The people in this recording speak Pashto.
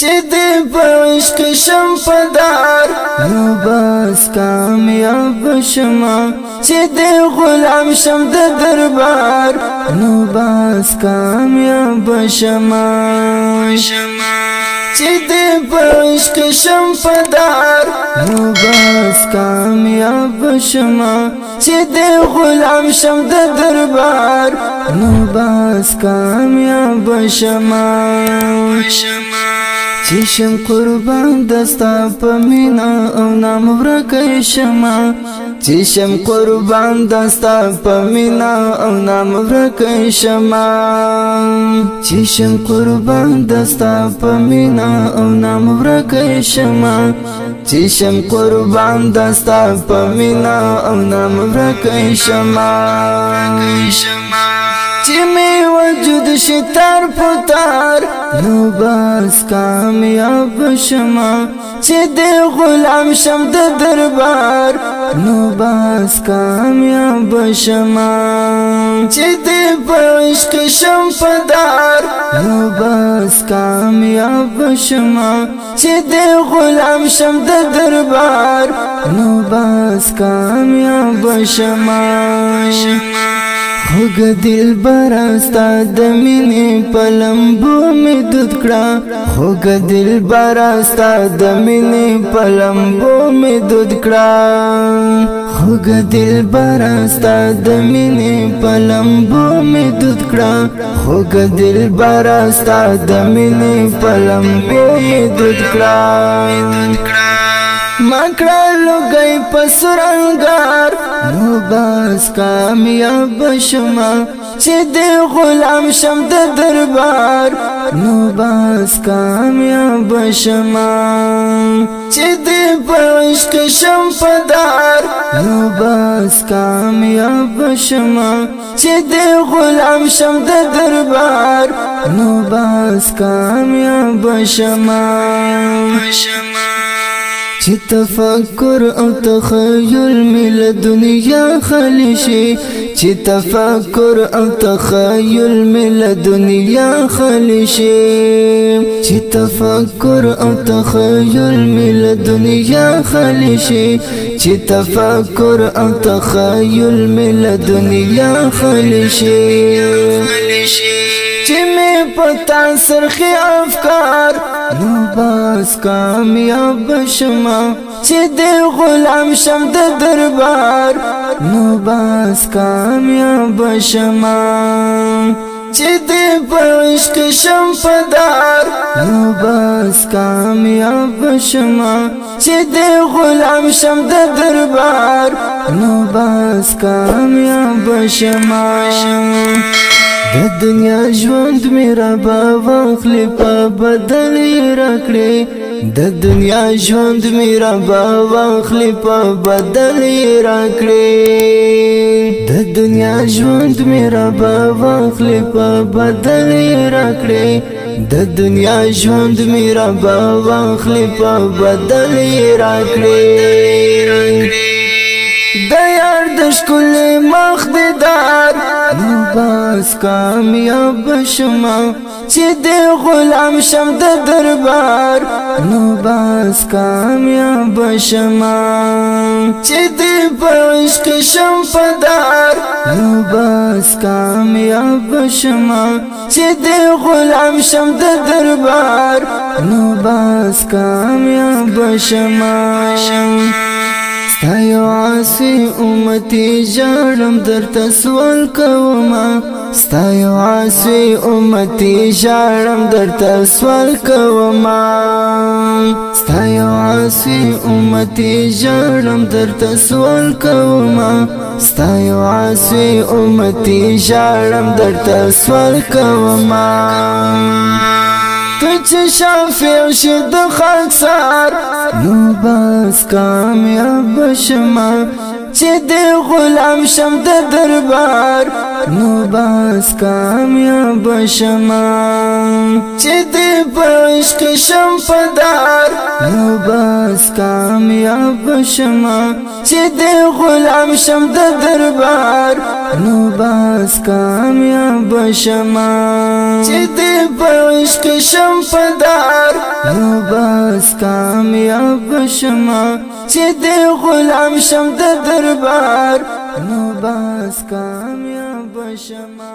چې دې په عشق شم پدار نو بس کامیاب شما چې دې غلام شم د دربار نو بس کامیاب شما چې دې په عشق شم پدار نو بس کامیاب شما چې دې غلام شم د دربار نو بس کامیاب شما چې شم قربان دستا په مینا او نام ورکه شما چې شم قربان دستا په مینا او نام ورکه شما چې شم قربان دستا په مینا او نام ورکه شما چې شم قربان دستا په مینا او نام ورکه شما چې می وجود شتار پتار نو بس کامیاب شما چې دې غلام شم د دربار نو بس کامیاب شما چې دې په عشق شم پدار نو بس کامیاب شما چې دې غلام شم د دربار نو بس کامیاب شما خوږ دل براستا د مینې په لمبو مې دود کړه خوږ دل براستا د مینې په لمبو مې دود کړه خوږ دل براستا د مینې په لمبو مې دود کړه خوږ دل براستا د مینې په لمبو مې دود کړه مکړه لګي پسرنګار نو بس کامیاب شما چې دې غلام شم د دربار نو بس کامیاب شما چې دې په عشق شم پدار نو بس کامیاب شما چې دې غلام شم د دربار نو بس کامیاب شما چې تفکر او تخیل مل دنیا خالی شي چې تفکر او تخیل مل دنیا خالی شي چې تفکر او تخیل مل دنیا خالی شي چې تفکر او تخیل مل دنیا خالی شي چې می پتا سرخی افکار نو بس کامیاب شما چې دې غلام شم د دربار نو بس کامیاب شما چې دې په عشق شم پدار نو بس کامیاب شما چې دې غلام شم د دربار نو بس کامیاب شما د دنیا ژوند میرا با واخلی په بدل راکړي د دنیا ژوند میرا با واخلی په بدل راکړي د دنیا ژوند میرا با واخلی په بدل راکړي د دنیا ژوند میرا با واخلی په بدل راکړي د یار د ښکل مخ دیدار نو بس کامیاب شما چې دې غلام شم د دربار نو بس کامیاب شما چې دې په عشق شم پدار نو بس کامیاب شما چې دې غلام شم د دربار نو بس کامیاب شما ستا یو عاصی امتی ژړم درته سوال کومه ستا یو عاصی امتی ژړم درته سوال کومه ستا یو عاصی امتی ژړم درته سوال کومه ستا یو عاصی امتی ژړم درته سوال کومه ته چې شافع شي د خاکسار نو بس کامیاب شما چې دې غلام شم د دربار نو بس کامیاب شما چې دې په عشق شم پدار نو بس کامیاب شما چې دې غلام شم د دربار نو بس کامیاب شما چې دې په عشق شم پدار نو بس کامیاب شما چې د غلام شم د دربار نو بس کامیاب شما